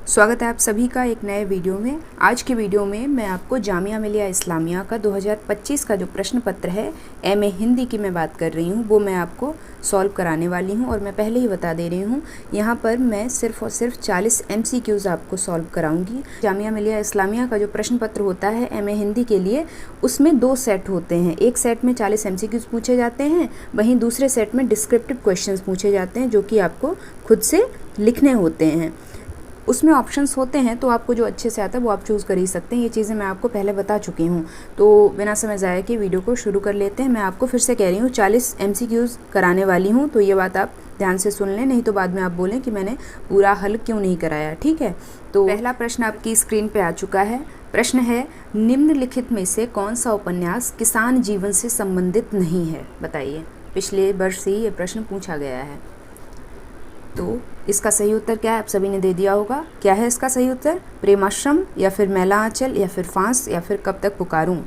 स्वागत है आप सभी का एक नए वीडियो में। आज के वीडियो में मैं आपको जामिया मिलिया इस्लामिया का 2025 का जो प्रश्न पत्र है एमए हिंदी की मैं बात कर रही हूँ, वो मैं आपको सॉल्व कराने वाली हूँ। और मैं पहले ही बता दे रही हूँ, यहाँ पर मैं सिर्फ और सिर्फ 40 MCQs आपको सॉल्व कराऊंगी। जामिया मिलिया इस्लामिया का जो प्रश्न पत्र होता है एमए हिंदी के लिए, उसमें 2 सेट होते हैं। एक सेट में 40 MCQs पूछे जाते हैं, वहीं दूसरे सेट में डिस्क्रिप्टिव क्वेश्चंस पूछे जाते हैं जो कि आपको खुद से लिखने होते हैं। उसमें ऑप्शंस होते हैं, तो आपको जो अच्छे से आता है वो आप चूज़ कर ही सकते हैं। ये चीज़ें मैं आपको पहले बता चुकी हूँ। तो बिना समय ज़ाया के वीडियो को शुरू कर लेते हैं। मैं आपको फिर से कह रही हूँ 40 MCQs कराने वाली हूँ, तो ये बात आप ध्यान से सुन लें, नहीं तो बाद में आप बोलें कि मैंने पूरा हल क्यों नहीं कराया। ठीक है, तो पहला प्रश्न आपकी स्क्रीन पर आ चुका है। प्रश्न है, निम्नलिखित में से कौन सा उपन्यास किसान जीवन से संबंधित नहीं है? बताइए। पिछले वर्ष से ये प्रश्न पूछा गया है। तो इसका सही उत्तर क्या है? आप सभी ने दे दिया होगा। क्या है इसका सही उत्तर? प्रेमाश्रम, या फिर मैला आंचल, या फिर फांस, या फिर कब तक पुकारूं?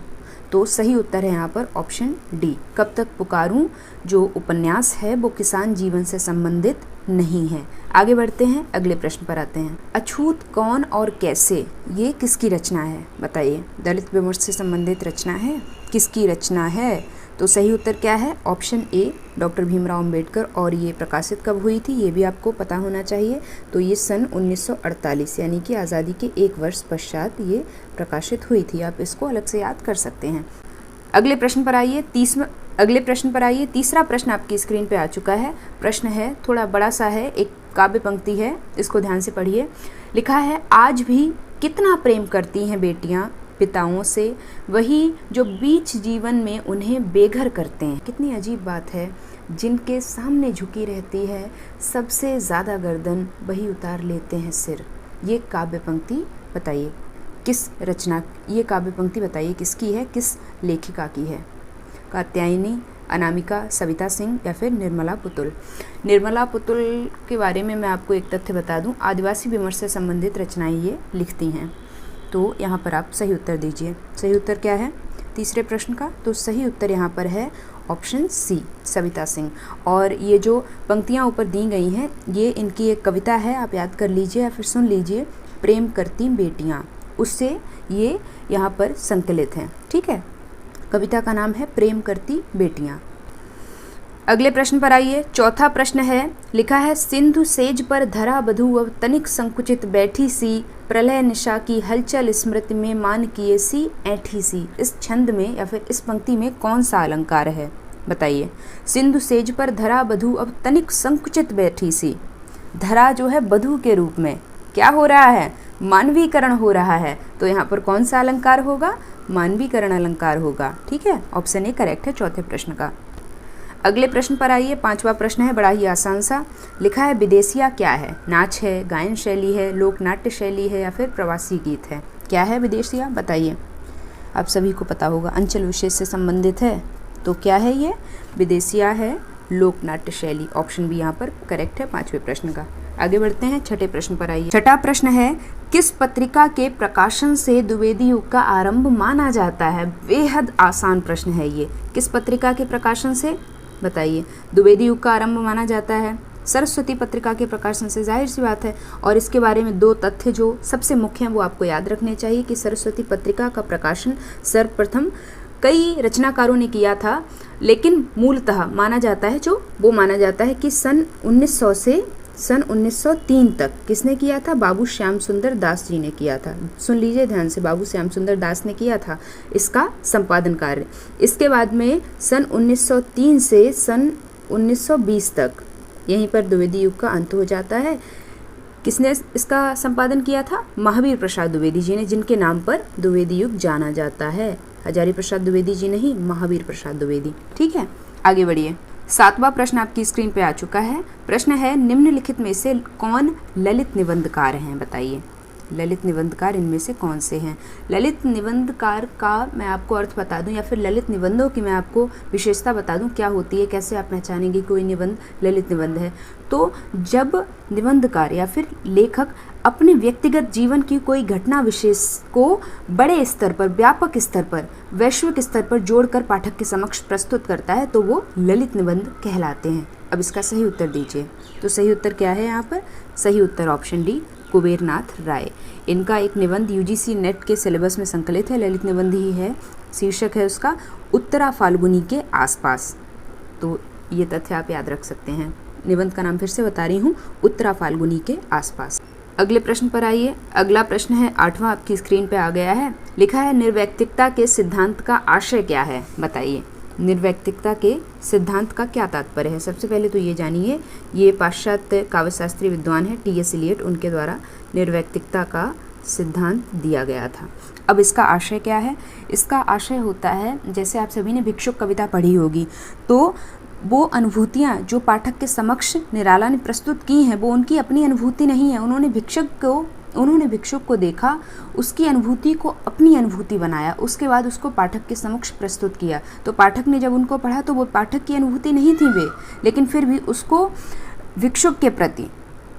तो सही उत्तर है यहाँ पर ऑप्शन डी, कब तक पुकारूं। जो उपन्यास है वो किसान जीवन से संबंधित नहीं है। आगे बढ़ते हैं, अगले प्रश्न पर आते हैं। अछूत कौन और कैसे, ये किसकी रचना है? बताइए। दलित विमर्श से संबंधित रचना है, किसकी रचना है? तो सही उत्तर क्या है? Option A, doctor Bhimrao Ambedkar. और ये प्रकाशित कब हुई थी ये भी आपको पता होना चाहिए। तो ये सन 1948 यानी कि आज़ादी के 1 वर्ष पश्चात ये प्रकाशित हुई थी। आप इसको अलग से याद कर सकते हैं। अगले प्रश्न पर आइए। तीसरा प्रश्न आपकी स्क्रीन पे आ चुका है। प्रश्न है थोड़ा बड़ा सा है, एक काव्य पंक्ति है, इसको ध्यान से पढ़िए। लिखा है, आज भी कितना प्रेम करती हैं बेटियाँ पिताओं से, वही जो बीच जीवन में उन्हें बेघर करते हैं। कितनी अजीब बात है, जिनके सामने झुकी रहती है सबसे ज़्यादा गर्दन, वही उतार लेते हैं सिर। ये काव्य पंक्ति बताइए किस रचना, ये काव्य पंक्ति बताइए किसकी है, किस लेखिका की है? कात्यायनी, अनामिका, सविता सिंह, या फिर निर्मला पुतुल? निर्मला पुतुल के बारे में मैं आपको एक तथ्य बता दूं, आदिवासी विमर्श से संबंधित रचनाएं ये लिखती हैं। तो यहाँ पर आप सही उत्तर दीजिए। सही उत्तर क्या है तीसरे प्रश्न का? तो सही उत्तर यहाँ पर है ऑप्शन सी, सविता सिंह। और ये जो पंक्तियाँ ऊपर दी गई हैं, ये इनकी एक कविता है, आप याद कर लीजिए या फिर सुन लीजिए। प्रेम करती बेटियाँ, उससे ये यहाँ पर संकलित हैं। ठीक है, कविता का नाम है प्रेम करती बेटियाँ। अगले प्रश्न पर आइए। चौथा प्रश्न है, लिखा है, सिंधु सेज पर धरा बधू अब तनिक संकुचित बैठी सी, प्रलय निशा की हलचल स्मृति में मान किए सी ऐठी सी। इस छंद में या फिर इस पंक्ति में कौन सा अलंकार है? बताइए। सिंधु सेज पर धरा बधू अब तनिक संकुचित बैठी सी। धरा जो है बधू के रूप में क्या हो रहा है? मानवीकरण हो रहा है। तो यहाँ पर कौन सा अलंकार होगा? मानवीकरण अलंकार होगा। ठीक है, ऑप्शन ए करेक्ट है चौथे प्रश्न का। अगले प्रश्न पर आइए। 5वां प्रश्न है, बड़ा ही आसान सा। लिखा है, विदेशिया क्या है? नाच है, गायन शैली है, लोक नाट्य शैली है, या फिर प्रवासी गीत है? क्या है विदेशिया? बताइए। आप सभी को पता होगा, अंचल विशेष से संबंधित है। तो क्या है ये? विदेशिया है लोक नाट्य शैली। ऑप्शन बी यहाँ पर करेक्ट है 5वें प्रश्न का। आगे बढ़ते हैं, छठे प्रश्न पर आइए। छठा प्रश्न है, किस पत्रिका के प्रकाशन से द्विवेदी युग का आरंभ माना जाता है? बेहद आसान प्रश्न है ये। किस पत्रिका के प्रकाशन से? बताइए। द्विवेदी युग का आरंभ माना जाता है सरस्वती पत्रिका के प्रकाशन से, जाहिर सी बात है। और इसके बारे में 2 तथ्य जो सबसे मुख्य हैं वो आपको याद रखने चाहिए कि सरस्वती पत्रिका का प्रकाशन सर्वप्रथम कई रचनाकारों ने किया था, लेकिन मूलतः माना जाता है कि सन 1900 से सन 1903 तक किसने किया था? बाबू श्याम सुंदर दास जी ने किया था। सुन लीजिए ध्यान से, बाबू श्याम सुंदर दास ने किया था इसका संपादन कार्य। इसके बाद में सन 1903 से सन 1920 तक यहीं पर द्विवेदी युग का अंत हो जाता है। किसने इसका संपादन किया था? महावीर प्रसाद द्विवेदी जी ने, जिनके नाम पर द्विवेदी युग जाना जाता है। हजारी प्रसाद द्विवेदी जी नहीं, महावीर प्रसाद द्विवेदी। ठीक है, आगे बढ़िए। 7वां प्रश्न आपकी स्क्रीन पे आ चुका है। प्रश्न है, निम्नलिखित में से कौन ललित निबंधकार हैं? बताइए। ललित निबंधकार इनमें से कौन से हैं? ललित निबंधकार का मैं आपको अर्थ बता दूं, या फिर ललित निबंधों की मैं आपको विशेषता बता दूं क्या होती है, कैसे आप पहचानेंगे कोई निबंध ललित निबंध है। तो जब निबंधकार या फिर लेखक अपने व्यक्तिगत जीवन की कोई घटना विशेष को बड़े स्तर पर, व्यापक स्तर पर, वैश्विक स्तर पर जोड़कर पाठक के समक्ष प्रस्तुत करता है, तो वो ललित निबंध कहलाते हैं। अब इसका सही उत्तर दीजिए। तो सही उत्तर क्या है यहाँ पर? सही उत्तर ऑप्शन डी, कुबेरनाथ राय। इनका एक निबंध यूजीसी नेट के सिलेबस में संकलित है, ललित निबंध ही है। शीर्षक है उसका उत्तरा फाल्गुनी के आसपास। तो ये तथ्य आप याद रख सकते हैं। निबंध का नाम फिर से बता रही हूँ, उत्तरा फाल्गुनी के आसपास। अगले प्रश्न पर आइए। अगला प्रश्न है 8वां, आपकी स्क्रीन पे आ गया है। लिखा है निर्वैयक्तिकता के सिद्धांत का आशय क्या है, बताइए। निर्वैयक्तिकता के सिद्धांत का क्या तात्पर्य है? सबसे पहले तो ये जानिए, ये पाश्चात्य काव्यशास्त्री विद्वान है टी.एस. इलियट, उनके द्वारा निर्वैयक्तिकता का सिद्धांत दिया गया था। अब इसका आशय क्या है? इसका आशय होता है, जैसे आप सभी ने भिक्षुक कविता पढ़ी होगी, तो वो अनुभूतियाँ जो पाठक के समक्ष निराला ने प्रस्तुत की हैं वो उनकी अपनी अनुभूति नहीं है। उन्होंने भिक्षुक को देखा, उसकी अनुभूति को अपनी अनुभूति बनाया, उसके बाद उसको पाठक के समक्ष प्रस्तुत किया। तो पाठक ने जब उनको पढ़ा तो वो पाठक की अनुभूति नहीं थी वे, लेकिन फिर भी उसको भिक्षुक के प्रति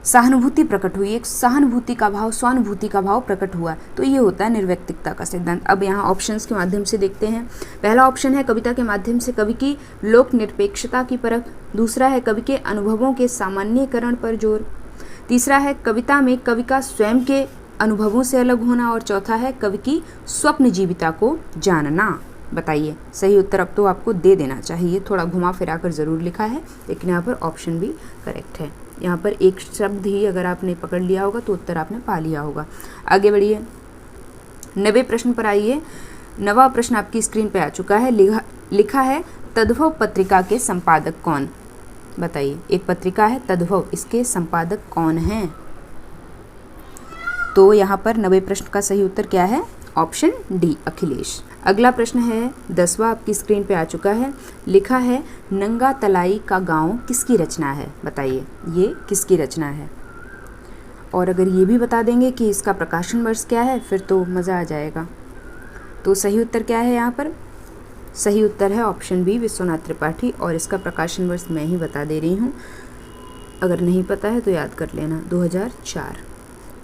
सहानुभूति प्रकट हुई, एक सहानुभूति का भाव, स्वानुभूति का भाव प्रकट हुआ। तो ये होता है निर्वैयक्तिकता का सिद्धांत। अब यहाँ ऑप्शंस के माध्यम से देखते हैं। पहला ऑप्शन है कविता के माध्यम से कवि की लोक निरपेक्षता की परख। दूसरा है कवि के अनुभवों के सामान्यकरण पर जोर। तीसरा है कविता में कवि का स्वयं के अनुभवों से अलग होना। और चौथा है कवि की स्वप्न जीविता को जानना। बताइए सही उत्तर अब तो आपको दे देना चाहिए, थोड़ा घुमा फिरा कर ज़रूर लिखा है, लेकिन यहाँ पर ऑप्शन भी करेक्ट है। यहाँ पर एक शब्द ही अगर आपने पकड़ लिया होगा तो उत्तर आपने पा लिया होगा। आगे बढ़िए, 9वें प्रश्न पर आइए। 9वां प्रश्न आपकी स्क्रीन पे आ चुका है। लिखा है तद्भव पत्रिका के संपादक कौन? बताइए, एक पत्रिका है तद्भव, इसके संपादक कौन हैं? तो यहाँ पर 9वें प्रश्न का सही उत्तर क्या है? Option D, Akhilesh. अगला प्रश्न है 10वां, आपकी स्क्रीन पे आ चुका है। लिखा है नंगा तलाई का गांव किसकी रचना है? बताइए ये किसकी रचना है? और अगर ये भी बता देंगे कि इसका प्रकाशन वर्ष क्या है फिर तो मज़ा आ जाएगा। तो सही उत्तर क्या है यहाँ पर? सही उत्तर है ऑप्शन बी, विश्वनाथ त्रिपाठी। और इसका प्रकाशन वर्ष मैं ही बता दे रही हूँ, अगर नहीं पता है तो याद कर लेना, 2004।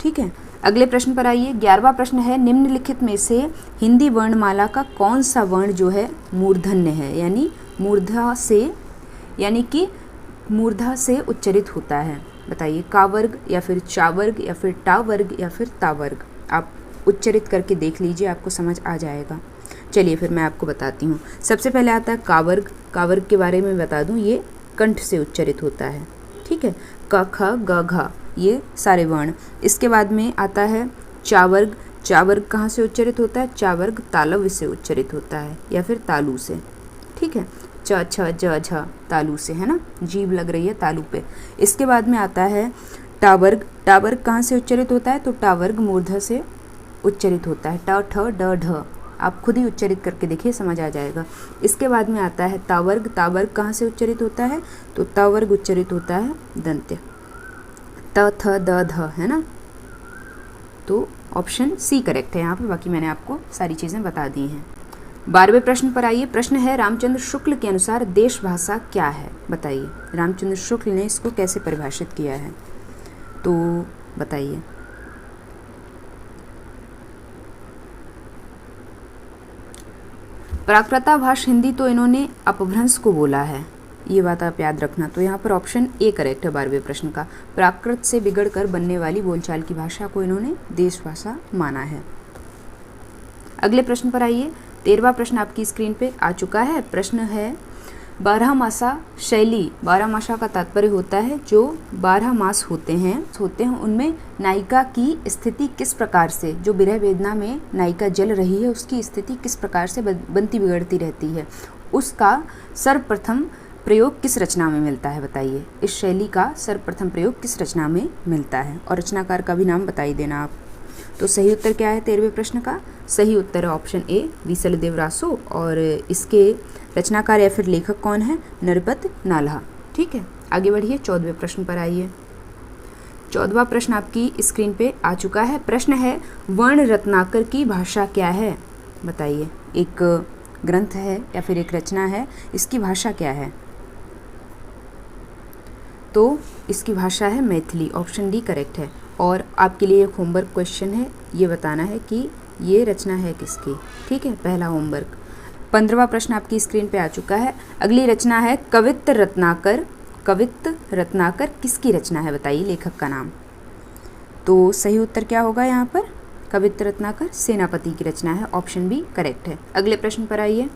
ठीक है, अगले प्रश्न पर आइए। 11वां प्रश्न है निम्नलिखित में से हिंदी वर्णमाला का कौन सा वर्ण जो है मूर्धन्य है, यानी मूर्धा से उच्चरित होता है? बताइए, का वर्ग या फिर चा वर्ग या फिर टा वर्ग या फिर ता वर्ग? आप उच्चरित करके देख लीजिए, आपको समझ आ जाएगा। चलिए फिर मैं आपको बताती हूँ। सबसे पहले आता है का वर्ग। का वर्ग के बारे में बता दूँ, ये कंठ से उच्चरित होता है। ठीक है, क ख ग घ ये सारे वर्ण। इसके बाद में आता है चा वर्ग। चा वर्ग कहाँ से उच्चरित होता है? चा वर्ग तालव्य से उच्चरित होता है या फिर तालु से। ठीक है, च छ ज झ तालु से, है ना, जीभ लग रही है तालु पे। इसके बाद में आता है टा वर्ग। टा वर्ग कहाँ से उच्चरित होता है? तो टा वर्ग मूर्धा से उच्चरित होता है, ट ठ ड ढ। आप खुद ही उच्चरित करके देखिए, समझ आ जाएगा। इसके बाद में आता है ता वर्ग। ता वर्ग कहाँ से उच्चरित होता है? तो ता वर्ग उच्चरित होता है दंत्य, त थ द ध, है ना। तो ऑप्शन सी करेक्ट है यहाँ पे, बाकी मैंने आपको सारी चीज़ें बता दी हैं। 12वें प्रश्न पर आइए। प्रश्न है रामचंद्र शुक्ल के अनुसार देश भाषा क्या है? बताइए, रामचंद्र शुक्ल ने इसको कैसे परिभाषित किया है? तो बताइए। प्राकृताभाष हिंदी तो इन्होंने अपभ्रंश को बोला है, ये बात आप याद रखना। तो यहाँ पर ऑप्शन ए करेक्ट है 12वें प्रश्न का। प्राकृत से बिगड़कर बनने वाली बोलचाल की भाषा को इन्होंने देश भाषा माना है। अगले प्रश्न पर आइए। 13वां प्रश्न आपकी स्क्रीन पे आ चुका है। प्रश्न है 12मासा शैली। 12मासा का तात्पर्य होता है जो 12 मास होते हैं उनमें नायिका की स्थिति किस प्रकार से, जो विरह वेदना में नायिका जल रही है उसकी स्थिति किस प्रकार से बनती बिगड़ती रहती है, उसका सर्वप्रथम प्रयोग किस रचना में मिलता है? बताइए, इस शैली का सर्वप्रथम प्रयोग किस रचना में मिलता है? और रचनाकार का भी नाम बताइए देना आप। तो सही उत्तर क्या है 13वें प्रश्न का? सही उत्तर है ऑप्शन ए, वीसलदेव रासो। और इसके रचनाकार या फिर लेखक कौन है? नरपत नाल्हा। ठीक है, आगे बढ़िए, 14वें प्रश्न पर आइए। 14वां प्रश्न आपकी स्क्रीन पे आ चुका है। प्रश्न है वर्ण रत्नाकर की भाषा क्या है? बताइए, एक ग्रंथ है या फिर एक रचना है, इसकी भाषा क्या है? तो इसकी भाषा है मैथिली। ऑप्शन डी करेक्ट है। और आपके लिए एक होमवर्क क्वेश्चन है, ये बताना है कि ये रचना है किसकी। ठीक है, पहला होमवर्क। 15वां प्रश्न आपकी स्क्रीन पे आ चुका है। अगली रचना है कवित्त रत्नाकर। कवित्त रत्नाकर किसकी रचना है? बताइए लेखक का नाम। तो सही उत्तर क्या होगा यहाँ पर? कवित्र रत्नाकर सेनापति की रचना है, ऑप्शन बी करेक्ट है। अगले प्रश्न पर आइए।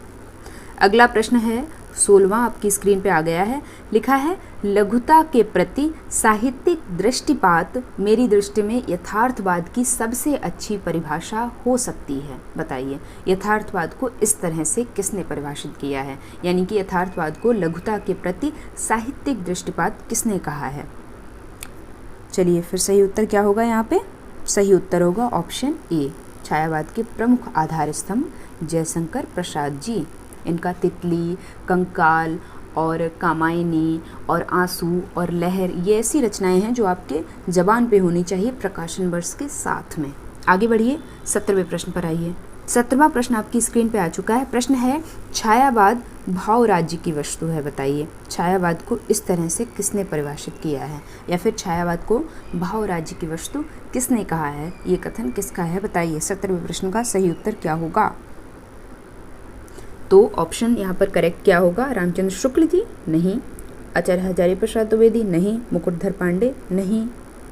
अगला प्रश्न है 16वां, आपकी स्क्रीन पे आ गया है। लिखा है लघुता के प्रति साहित्यिक दृष्टिपात मेरी दृष्टि में यथार्थवाद की सबसे अच्छी परिभाषा हो सकती है। बताइए यथार्थवाद को इस तरह से किसने परिभाषित किया है, यानी कि यथार्थवाद को लघुता के प्रति साहित्यिक दृष्टिपात किसने कहा है? चलिए फिर सही उत्तर क्या होगा यहाँ पे? सही उत्तर होगा ऑप्शन ए, छायावाद के प्रमुख आधार स्तंभ जयशंकर प्रसाद जी। इनका तितली, कंकाल और कामायनी और आंसू और लहर, ये ऐसी रचनाएं हैं जो आपके जबान पे होनी चाहिए प्रकाशन वर्ष के साथ में। आगे बढ़िए 17वें प्रश्न पर आइए। 17वां प्रश्न आपकी स्क्रीन पे आ चुका है। प्रश्न है छायावाद भाव राज्य की वस्तु है। बताइए छायावाद को इस तरह से किसने परिभाषित किया है, या फिर छायावाद को भाव राज्य की वस्तु किसने कहा है? ये कथन किसका है? बताइए 17वें प्रश्न का सही उत्तर क्या होगा? तो ऑप्शन यहाँ पर करेक्ट क्या होगा? रामचंद्र शुक्ल जी नहीं, आचार्य हजारी प्रसाद द्विवेदी नहीं, मुकुटधर पांडे नहीं,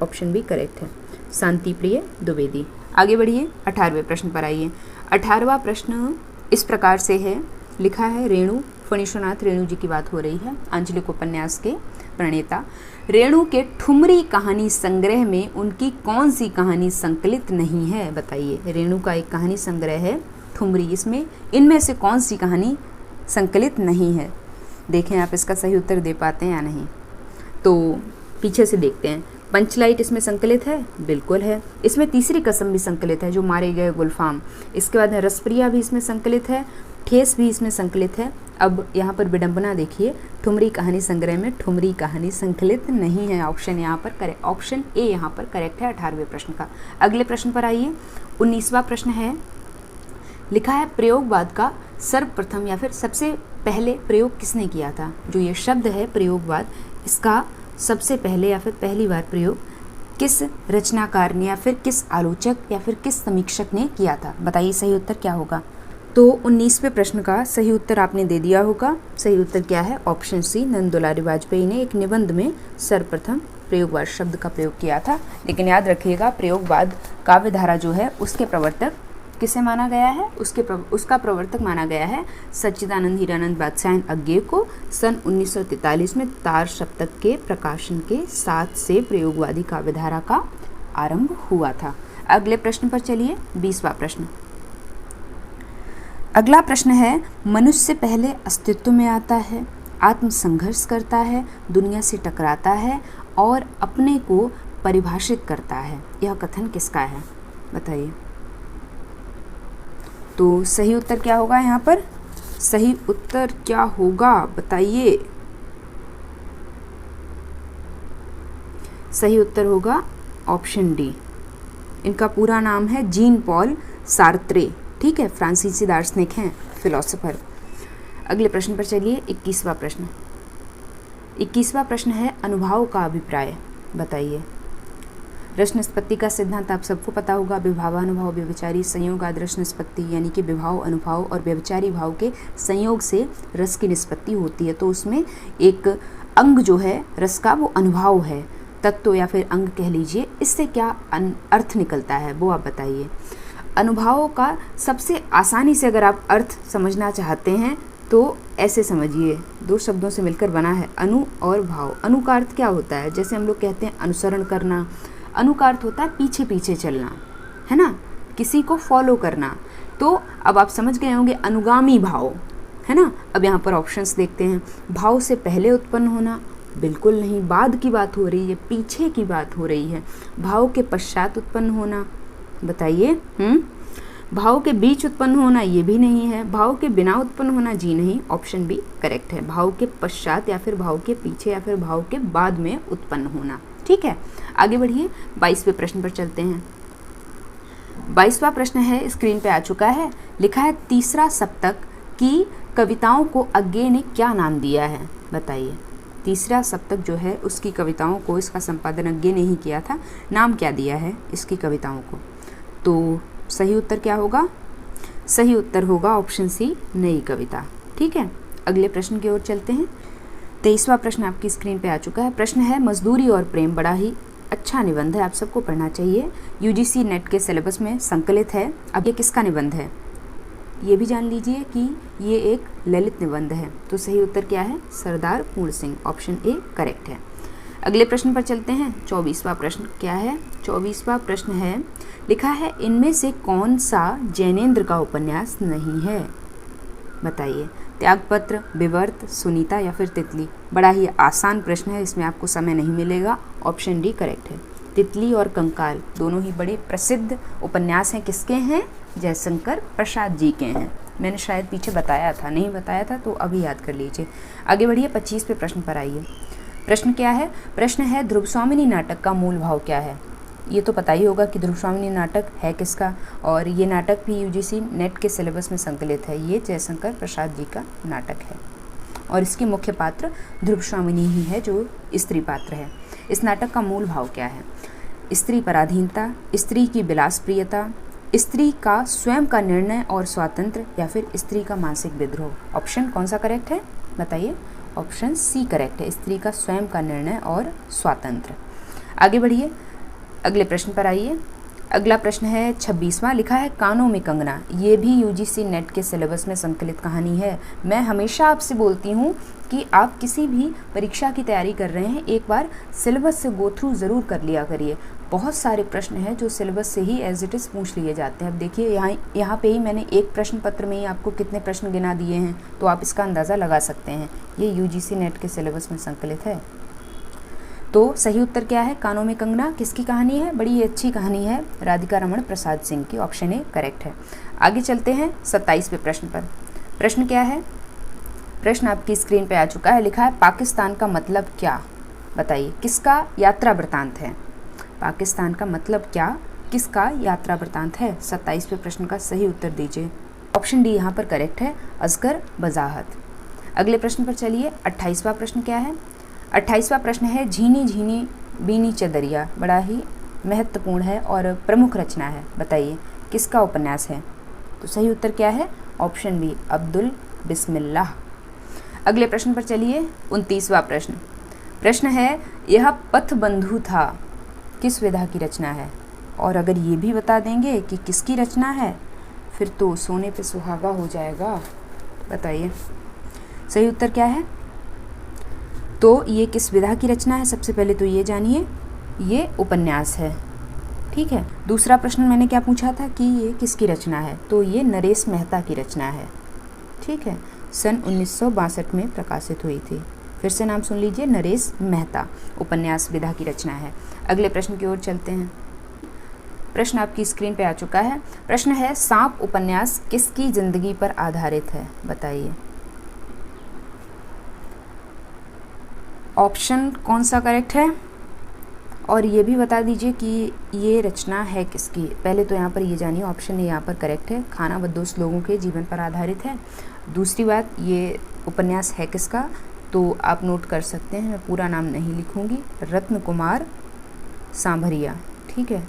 ऑप्शन बी करेक्ट है, शांति प्रिय द्विवेदी। आगे बढ़िए 18वें प्रश्न पर आइए। 18वां प्रश्न इस प्रकार से है, लिखा है रेणु, फणीश्वरनाथ रेणु जी की बात हो रही है, आंचलिक उपन्यास के प्रणेता। रेणु के ठुमरी कहानी संग्रह में उनकी कौन सी कहानी संकलित नहीं है? बताइए रेणु का एक कहानी संग्रह है ठुमरी, इसमें इनमें से कौन सी कहानी संकलित नहीं है? देखें आप इसका सही उत्तर दे पाते हैं या नहीं। तो पीछे से देखते हैं। पंचलाइट इसमें संकलित है, बिल्कुल है। इसमें तीसरी कसम भी संकलित है, जो मारे गए गुलफाम। इसके बाद रसप्रिया भी इसमें संकलित है, ठेस भी इसमें संकलित है। अब यहाँ पर विडंबना देखिए, ठुमरी कहानी संग्रह में ठुमरी कहानी संकलित नहीं है। ऑप्शन यहाँ पर करेक्ट, ऑप्शन ए यहाँ पर करेक्ट है 18वें प्रश्न का। अगले प्रश्न पर आइए। 19वां प्रश्न है, लिखा है प्रयोगवाद का सर्वप्रथम या फिर सबसे पहले प्रयोग किसने किया था? जो ये शब्द है प्रयोगवाद, इसका सबसे पहले या फिर पहली बार प्रयोग किस रचनाकार ने या फिर किस आलोचक या फिर किस समीक्षक ने किया था? बताइए सही उत्तर क्या होगा? तो 19वें प्रश्न का सही उत्तर आपने दे दिया होगा। सही उत्तर क्या है? ऑप्शन सी, नंद दुलारी वाजपेयी ने एक निबंध में सर्वप्रथम प्रयोगवाद शब्द का प्रयोग किया था। लेकिन याद रखिएगा प्रयोगवाद काव्यधारा जो है उसके प्रवर्तक किसे माना गया है? उसका प्रवर्तक माना गया है सच्चिदानंद हीरानंद बादशाह अज्ञे को। सन 1943 में तार सप्तक के प्रकाशन के साथ से प्रयोगवादी काव्यधारा का आरंभ हुआ था। अगले प्रश्न पर चलिए, 20वां प्रश्न। अगला प्रश्न है, मनुष्य पहले अस्तित्व में आता है, आत्मसंघर्ष करता है, दुनिया से टकराता है और अपने को परिभाषित करता है। यह कथन किसका है? बताइए। तो सही उत्तर क्या होगा यहाँ पर? सही उत्तर क्या होगा बताइए? सही उत्तर होगा ऑप्शन डी। इनका पूरा नाम है जीन पॉल सार्त्रे। ठीक है, फ्रांसीसी दार्शनिक हैं, फिलोसोफर। अगले प्रश्न पर चलिए, 21वां प्रश्न। 21वां प्रश्न है अनुभाव का अभिप्राय। बताइए। रस निष्पत्ति का सिद्धांत आप सबको पता होगा। विभावानुभाव व्यभिचारी संयोग आदर्श निष्पत्ति, यानी कि विभाव अनुभाव और व्यभिचारी भाव के संयोग से रस की निष्पत्ति होती है। तो उसमें एक अंग जो है रस का वो अनुभाव है, तत्व या फिर अंग कह लीजिए। इससे क्या अर्थ निकलता है वो आप बताइए। अनुभाव का सबसे आसानी से अगर आप अर्थ समझना चाहते हैं तो ऐसे समझिए, दो शब्दों से मिलकर बना है अनु और भाव। अनु का अर्थ क्या होता है? जैसे हम लोग कहते हैं अनुसरण करना, अनु का अर्थ होता है पीछे पीछे चलना, है ना, किसी को फॉलो करना। तो अब आप समझ गए होंगे अनुगामी भाव, है ना। अब यहाँ पर ऑप्शंस देखते हैं। भाव से पहले उत्पन्न होना, बिल्कुल नहीं, बाद की बात हो रही है, पीछे की बात हो रही है। भाव के पश्चात उत्पन्न होना, बताइए। भाव के बीच उत्पन्न होना, ये भी नहीं है। भाव के बिना उत्पन्न होना, जी नहीं, ऑप्शन बी करेक्ट है। भाव के पश्चात या फिर भाव के पीछे या फिर भाव के बाद में उत्पन्न होना। ठीक है, आगे बढ़िए, 22वें प्रश्न पर चलते हैं। 22वां प्रश्न है, स्क्रीन पे आ चुका है। लिखा है तीसरा सप्तक की कविताओं को अज्ञे ने क्या नाम दिया है? बताइए। तीसरा सप्तक जो है उसकी कविताओं को, इसका संपादन अज्ञे ने ही किया था, नाम क्या दिया है इसकी कविताओं को? तो सही उत्तर क्या होगा? सही उत्तर होगा ऑप्शन सी, नई कविता। ठीक है, अगले प्रश्न की ओर चलते हैं। 23वां प्रश्न आपकी स्क्रीन पे आ चुका है। प्रश्न है मजदूरी और प्रेम बड़ा ही अच्छा निबंध है, आप सबको पढ़ना चाहिए। यूजीसी नेट के सिलेबस में संकलित है। अब ये किसका निबंध है ये भी जान लीजिए कि ये एक ललित निबंध है। तो सही उत्तर क्या है? सरदार पूर्ण सिंह, ऑप्शन ए करेक्ट है। अगले प्रश्न पर चलते हैं। 24वां प्रश्न क्या है? 24वां प्रश्न है, लिखा है इनमें से कौन सा जैनेन्द्र का उपन्यास नहीं है? बताइए। त्यागपत्र, विवर्त, सुनीता या फिर तितली? बड़ा ही आसान प्रश्न है, इसमें आपको समय नहीं मिलेगा। ऑप्शन डी करेक्ट है। तितली और कंकाल दोनों ही बड़े प्रसिद्ध उपन्यास हैं। किसके हैं? जयशंकर प्रसाद जी के हैं। मैंने शायद पीछे बताया था, नहीं बताया था तो अभी याद कर लीजिए। आगे बढ़िए, 25वें प्रश्न पर आइए। प्रश्न क्या है? प्रश्न है ध्रुव स्वामिनी नाटक का मूल भाव क्या है? ये तो पता ही होगा कि ध्रुव स्वामिनी नाटक है किसका, और ये नाटक भी यूजीसी नेट के सिलेबस में संकलित है। ये जयशंकर प्रसाद जी का नाटक है और इसके मुख्य पात्र ध्रुव स्वामिनी ही है, जो स्त्री पात्र है। इस नाटक का मूल भाव क्या है? स्त्री पराधीनता, स्त्री की विलासप्रियता, स्त्री का स्वयं का निर्णय और स्वातंत्र्य, या फिर स्त्री का मानसिक विद्रोह? ऑप्शन कौन सा करेक्ट है? बताइए। ऑप्शन सी करेक्ट है, स्त्री का स्वयं का निर्णय और स्वातंत्र्य। आगे बढ़िए, अगले प्रश्न पर आइए। अगला प्रश्न है 26वां, लिखा है कानों में कंगना। ये भी यूजीसी नेट के सिलेबस में संकलित कहानी है। मैं हमेशा आपसे बोलती हूँ कि आप किसी भी परीक्षा की तैयारी कर रहे हैं, एक बार सिलेबस से गो थ्रू ज़रूर कर लिया करिए। बहुत सारे प्रश्न हैं जो सिलेबस से ही एज इट इज़ पूछ लिए जाते हैं। अब देखिए, यहाँ पे ही मैंने एक प्रश्न पत्र में ही आपको कितने प्रश्न गिना दिए हैं, तो आप इसका अंदाज़ा लगा सकते हैं। ये यूजीसी नेट के सिलेबस में संकलित है। तो सही उत्तर क्या है? कानों में कंगना किसकी कहानी है? बड़ी ही अच्छी कहानी है, राधिका रमण प्रसाद सिंह की। ऑप्शन ए करेक्ट है। आगे चलते हैं 27वें प्रश्न पर। प्रश्न क्या है? प्रश्न आपकी स्क्रीन पे आ चुका है, लिखा है पाकिस्तान का मतलब क्या? बताइए। किसका यात्रा वृत्तांत है? पाकिस्तान का मतलब क्या, किसका यात्रा वृत्तांत है? 27वें प्रश्न का सही उत्तर दीजिए। ऑप्शन डी यहाँ पर करेक्ट है, असगर बजाहत। अगले प्रश्न पर चलिए। 28वां प्रश्न क्या है? 28वां प्रश्न है झीनी झीनी बीनी चदरिया। बड़ा ही महत्वपूर्ण है और प्रमुख रचना है। बताइए किसका उपन्यास है? तो सही उत्तर क्या है? ऑप्शन बी, अब्दुल बिस्मिल्लाह। अगले प्रश्न पर चलिए। 29वां प्रश्न। प्रश्न है यह पथबंधु था, किस विधा की रचना है? और अगर ये भी बता देंगे कि किसकी रचना है, फिर तो सोने पे सुहागा हो जाएगा। बताइए सही उत्तर क्या है? तो ये किस विधा की रचना है? सबसे पहले तो ये जानिए, ये उपन्यास है। ठीक है। दूसरा प्रश्न मैंने क्या पूछा था कि ये किसकी रचना है? तो ये नरेश मेहता की रचना है। ठीक है, सन 1962 में प्रकाशित हुई थी। फिर से नाम सुन लीजिए, नरेश मेहता, उपन्यास विधा की रचना है। अगले प्रश्न की ओर चलते हैं। प्रश्न आपकी स्क्रीन पे आ चुका है। प्रश्न है सांप उपन्यास किसकी जिंदगी पर आधारित है? बताइए। ऑप्शन कौन सा करेक्ट है, और ये भी बता दीजिए कि ये रचना है किसकी। पहले तो यहाँ पर ये जानिए, ऑप्शन ए यहाँ पर करेक्ट है, खाना बदोश लोगों के जीवन पर आधारित है। दूसरी बात, ये उपन्यास है किसका, तो आप नोट कर सकते हैं, मैं पूरा नाम नहीं लिखूंगी, रत्न कुमार सांभरिया। ठीक है,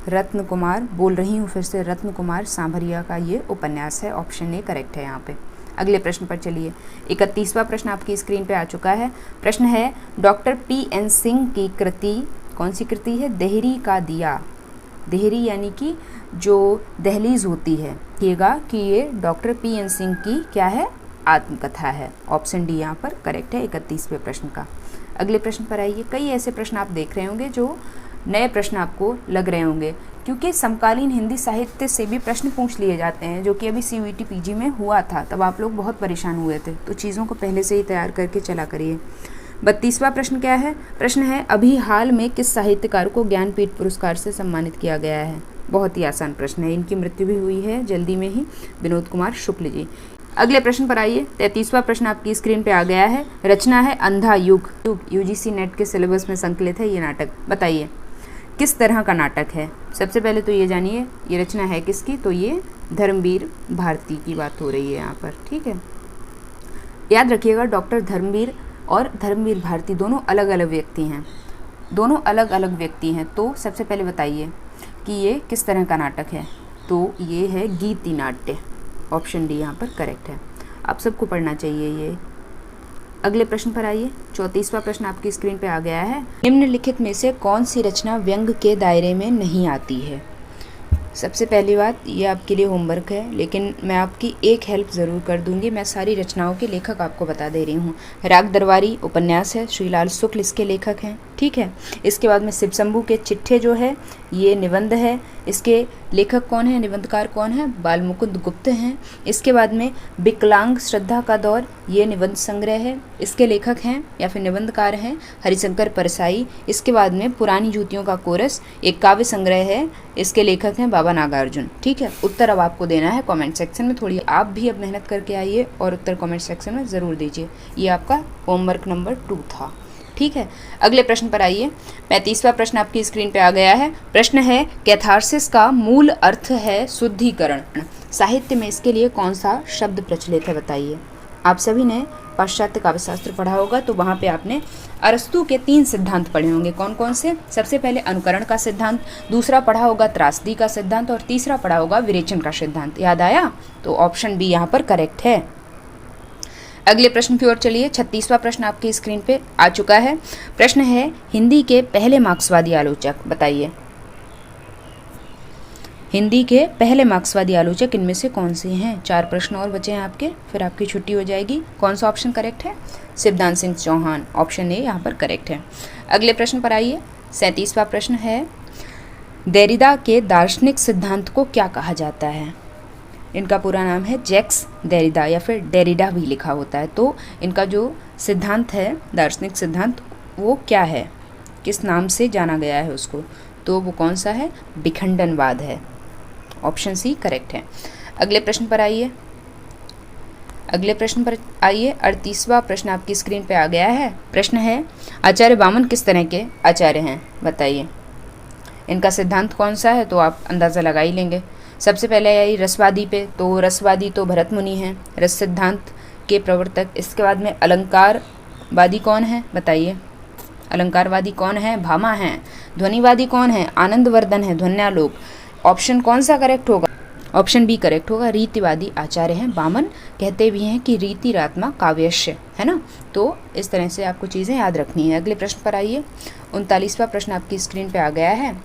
रत्न कुमार बोल रही हूँ फिर से, रत्न कुमार सांभरिया का ये उपन्यास है। ऑप्शन ए करेक्ट है यहाँ पे। अगले प्रश्न पर चलिए। 31वां प्रश्न आपकी स्क्रीन पे आ चुका है। प्रश्न है डॉक्टर पी.एन. सिंह की कृति, कौन सी कृति है? देहरी का दिया। देहरी यानी कि जो दहलीज होती है, देखिएगा कि ये डॉक्टर पी.एन. सिंह की क्या है? आत्मकथा है। ऑप्शन डी यहाँ पर करेक्ट है 31वें प्रश्न का। अगले प्रश्न पर आइए। कई ऐसे प्रश्न आप देख रहे होंगे जो नए प्रश्न आपको लग रहे होंगे, क्योंकि समकालीन हिंदी साहित्य से भी प्रश्न पूछ लिए जाते हैं, जो कि अभी CUET PG में हुआ था, तब आप लोग बहुत परेशान हुए थे। तो चीज़ों को पहले से ही तैयार करके चला करिए। 32वां प्रश्न क्या है? प्रश्न है अभी हाल में किस साहित्यकार को ज्ञानपीठ पुरस्कार से सम्मानित किया गया है? बहुत ही आसान प्रश्न है, इनकी मृत्यु भी हुई है जल्दी में ही, विनोद कुमार शुक्ल जी। अगले प्रश्न पर आइए। 33वां प्रश्न आपकी स्क्रीन पे आ गया है। रचना है अंधा युग। UGC नेट के सिलेबस में संकलित है ये नाटक। बताइए किस तरह का नाटक है? सबसे पहले तो ये जानिए, ये रचना है किसकी, तो ये धर्मवीर भारती की बात हो रही है यहाँ पर। ठीक है, याद रखिएगा डॉक्टर धर्मवीर और धर्मवीर भारती दोनों अलग अलग व्यक्ति हैं, दोनों अलग अलग व्यक्ति हैं। तो सबसे पहले बताइए कि ये किस तरह का नाटक है? तो ये है गीति नाट्य। ऑप्शन डी यहाँ पर करेक्ट है। आप सबको पढ़ना चाहिए ये। अगले प्रश्न पर आइए। 34वां प्रश्न आपकी स्क्रीन पे आ गया है। निम्नलिखित में से कौन सी रचना व्यंग के दायरे में नहीं आती है? सबसे पहली बात, ये आपके लिए होमवर्क है, लेकिन मैं आपकी एक हेल्प ज़रूर कर दूंगी। मैं सारी रचनाओं के लेखक आपको बता दे रही हूँ। राग दरबारी उपन्यास है, श्रीलाल शुक्ल इसके लेखक हैं, ठीक है। इसके बाद में शिव शंभू के चिट्ठे जो है ये निबंध है, इसके लेखक कौन है, निबंधकार कौन है, बालमुकुंद गुप्त हैं। इसके बाद में विकलांग श्रद्धा का दौर, ये निबंध संग्रह है, इसके लेखक हैं या फिर निबंधकार हैं हरिशंकर परसाई। इसके बाद में पुरानी जूतियों का कोरस, एक काव्य संग्रह है, इसके लेखक हैं बाबा नागार्जुन, ठीक है। उत्तर अब आपको देना है कमेंट सेक्शन में। थोड़ी आप भी अब मेहनत करके आइए और उत्तर कमेंट सेक्शन में ज़रूर दीजिए। ये आपका होमवर्क नंबर 2 था, ठीक है। अगले प्रश्न पर आइए। 35वां प्रश्न आपकी स्क्रीन पे आ गया है। प्रश्न है, कैथारसिस का मूल अर्थ है शुद्धिकरण। साहित्य में इसके लिए कौन सा शब्द प्रचलित है, बताइए। आप सभी ने पाश्चात्य काव्यशास्त्र पढ़ा होगा, तो वहाँ पे आपने अरस्तु के 3 सिद्धांत पढ़े होंगे। कौन कौन से? सबसे पहले अनुकरण का सिद्धांत, दूसरा पढ़ा होगा त्रासदी का सिद्धांत और तीसरा पढ़ा होगा विरेचन का सिद्धांत। याद आया? तो ऑप्शन बी यहाँ पर करेक्ट है। अगले प्रश्न की ओर चलिए। 36वां प्रश्न आपकी स्क्रीन पे आ चुका है। प्रश्न है, हिंदी के पहले मार्क्सवादी आलोचक, बताइए। हिंदी के पहले मार्क्सवादी आलोचक इनमें से कौन से हैं? 4 प्रश्न और बचे हैं आपके, फिर आपकी छुट्टी हो जाएगी। कौन सा ऑप्शन करेक्ट है? शिवदान सिंह चौहान, ऑप्शन ए यहाँ पर करेक्ट है। अगले प्रश्न पर आइए। 37वां प्रश्न है, देरिदा के दार्शनिक सिद्धांत को क्या कहा जाता है? इनका पूरा नाम है जैक्स देरिदा या फिर डेरिडा भी लिखा होता है। तो इनका जो सिद्धांत है, दार्शनिक सिद्धांत, वो क्या है, किस नाम से जाना गया है उसको? तो वो कौन सा है? विखंडनवाद है, ऑप्शन सी करेक्ट है। अगले प्रश्न पर आइए। 38वां प्रश्न आपकी स्क्रीन पे आ गया है। प्रश्न है, आचार्य वामन किस तरह के आचार्य हैं, बताइए। इनका सिद्धांत कौन सा है, तो आप अंदाज़ा लगा ही लेंगे। सबसे पहले आई रसवादी पे, तो रसवादी तो भरत मुनि हैं, रस सिद्धांत के प्रवर्तक। इसके बाद में अलंकारवादी कौन है, बताइए। अलंकारवादी कौन है? भामा हैं। ध्वनिवादी कौन है? आनंदवर्धन है, ध्वन्यालोक। ऑप्शन कौन सा करेक्ट होगा? ऑप्शन बी करेक्ट होगा। रीतिवादी आचार्य हैं वामन, कहते भी हैं कि रीतिरात्मा काव्यस्य, है ना। तो इस तरह से आपको चीज़ें याद रखनी है। अगले प्रश्न पर आइए। 39वां प्रश्न आपकी स्क्रीन पे आ गया है।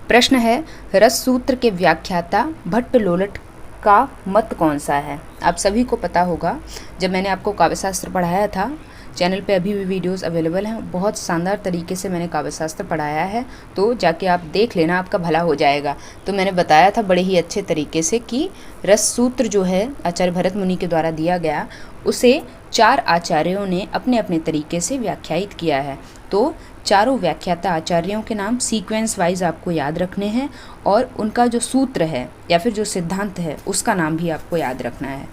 प्रश्न है, रस सूत्र के व्याख्याता भट्ट लोलट का मत कौन सा है? आप सभी को पता होगा, जब मैंने आपको काव्यशास्त्र पढ़ाया था, चैनल पे अभी भी वीडियोस अवेलेबल हैं, बहुत शानदार तरीके से मैंने काव्यशास्त्र पढ़ाया है, तो जाके आप देख लेना, आपका भला हो जाएगा। तो मैंने बताया था बड़े ही अच्छे तरीके से कि रस सूत्र जो है आचार्य भरत मुनि के द्वारा दिया गया, उसे 4 आचार्यों ने अपने अपने तरीके से व्याख्यायित किया है। तो चारों व्याख्याता आचार्यों के नाम सीक्वेंस वाइज आपको याद रखने हैं, और उनका जो सूत्र है या फिर जो सिद्धांत है उसका नाम भी आपको याद रखना है।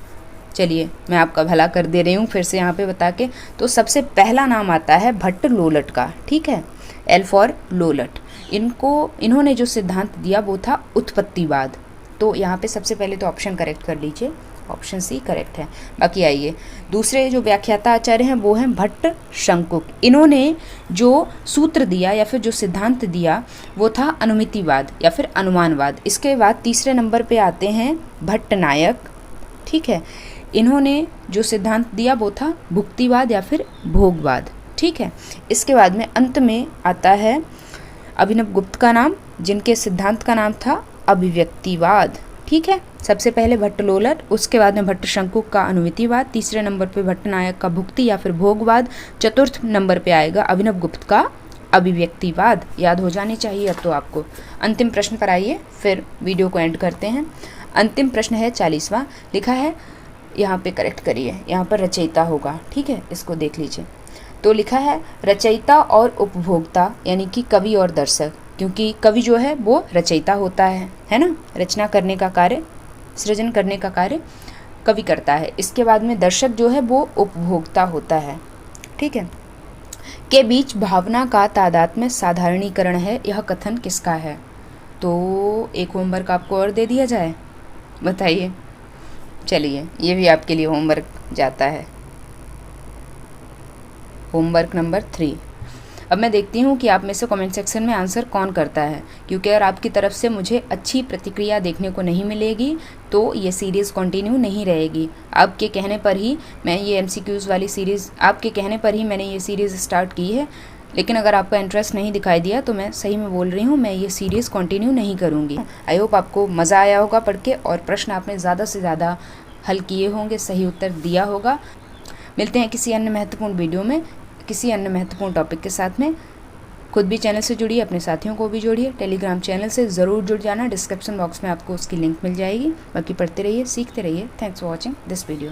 चलिए, मैं आपका भला कर दे रही हूँ फिर से यहाँ पे बता के। तो सबसे पहला नाम आता है भट्ट लोलट का, ठीक है, एल फॉर लोलट। इन्होंने जो सिद्धांत दिया वो था उत्पत्तिवाद। तो यहाँ पे सबसे पहले तो ऑप्शन करेक्ट कर लीजिए, ऑप्शन सी करेक्ट है। बाकी आइए, दूसरे जो व्याख्याता आचार्य हैं वो हैं भट्ट शंकुक। इन्होंने जो सूत्र दिया या फिर जो सिद्धांत दिया वो था अनुमितिवाद या फिर अनुमानवाद। इसके बाद तीसरे नंबर पे आते हैं भट्ट नायक, ठीक है। इन्होंने जो सिद्धांत दिया वो था भुक्तिवाद या फिर भोगवाद, ठीक है। इसके बाद में अंत में आता है अभिनव गुप्त का नाम, जिनके सिद्धांत का नाम था अभिव्यक्तिवाद, ठीक है। सबसे पहले भट्ट लोलट, उसके बाद में भट्ट शंकुक का अनुमितिवाद, तीसरे नंबर पे भट्ट नायक का भुक्ति या फिर भोगवाद, चतुर्थ नंबर पे आएगा अभिनव गुप्त का अभिव्यक्तिवाद। याद हो जानी चाहिए अब तो आपको। अंतिम प्रश्न पर आइए, फिर वीडियो को एंड करते हैं। अंतिम प्रश्न है 40वां, लिखा है, यहाँ पे करेक्ट करिए, यहाँ पर रचयिता होगा, ठीक है, इसको देख लीजिए। तो लिखा है रचयिता और उपभोक्ता, यानी कि कवि और दर्शक, क्योंकि कवि जो है वो रचयिता होता है ना, रचना करने का कार्य, सृजन करने का कार्य कवि करता है। इसके बाद में दर्शक जो है वो उपभोक्ता होता है, ठीक है। के बीच भावना का तादात्म्य साधारणीकरण है, यह कथन किसका है? तो एक होमवर्क आपको और दे दिया जाए, बताइए। चलिए, ये भी आपके लिए होमवर्क जाता है, होमवर्क नंबर 3। अब मैं देखती हूँ कि आप में से कमेंट सेक्शन में आंसर कौन करता है, क्योंकि अगर आपकी तरफ से मुझे अच्छी प्रतिक्रिया देखने को नहीं मिलेगी तो ये सीरीज़ कंटिन्यू नहीं रहेगी। आपके कहने पर ही मैं ये MCQs वाली सीरीज़, आपके कहने पर ही मैंने ये सीरीज़ स्टार्ट की है, लेकिन अगर आपका इंटरेस्ट नहीं दिखाई दिया तो मैं सही में बोल रही हूँ, मैं ये सीरीज़ कंटिन्यू नहीं करूँगी। आई होप आपको मज़ा आया होगा पढ़ के और प्रश्न आपने ज़्यादा से ज़्यादा हल किए होंगे, सही उत्तर दिया होगा। मिलते हैं किसी अन्य महत्वपूर्ण वीडियो में, किसी अन्य महत्वपूर्ण टॉपिक के साथ में। खुद भी चैनल से जुड़िए, अपने साथियों को भी जोड़िए। टेलीग्राम चैनल से ज़रूर जुड़ जाना, डिस्क्रिप्शन बॉक्स में आपको उसकी लिंक मिल जाएगी। बाकी पढ़ते रहिए, सीखते रहिए। Thanks for watching this video.